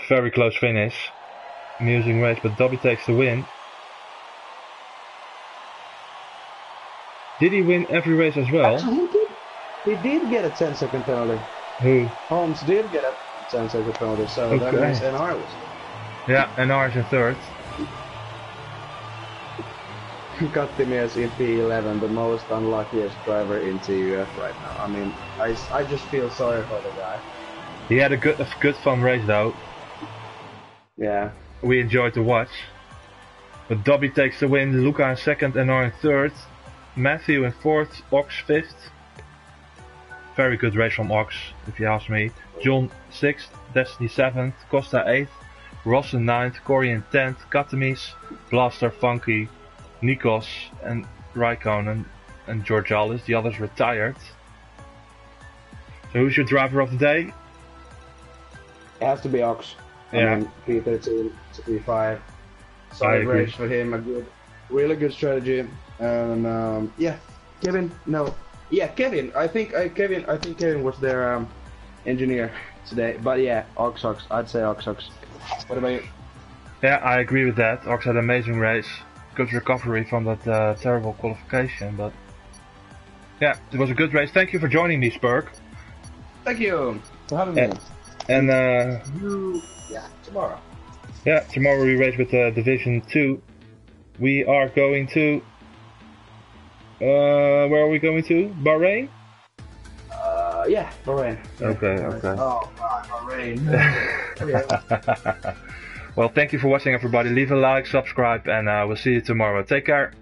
Very close finish. Amusing race, but Dobby takes the win. Did he win every race as well? Actually, he did get a 10-second penalty. Who? Holmes did get a 10-second penalty, so that means NR was. Yeah, NR is in third. Katimes in P11, the most unluckiest driver in TUF right now. I mean, I just feel sorry for the guy. He had a good fun race though. Yeah. We enjoyed to watch. But Dobby takes the win, Luca in second, NR in third, Matthew in fourth, Ox fifth. Very good race from Ox, if you ask me. John 6th, Destiny 7th, Costa 8th, Ross in 9th, Corey in 10th, Katimes, Blaster, Funky, Nikos and Raikkonen and Georgialis. The others retired. So who's your driver of the day? It has to be Ox. Yeah. I mean, P13 to P5. Solid race for him, really good strategy. And yeah, Kevin. I think Kevin was their engineer today. But yeah, Ox. I'd say Ox. What about you? Yeah, I agree with that. Ox had an amazing race. Good recovery from that terrible qualification, but yeah, it was a good race. Thank you for joining me, Spurk. Thank you for having me. And tomorrow. Yeah, tomorrow we race with Division 2. We are going to where are we going to? Bahrain? Yeah, Bahrain. Okay. Oh, God, Bahrain. Well, thank you for watching, everybody. Leave a like, subscribe, and we'll see you tomorrow. Take care.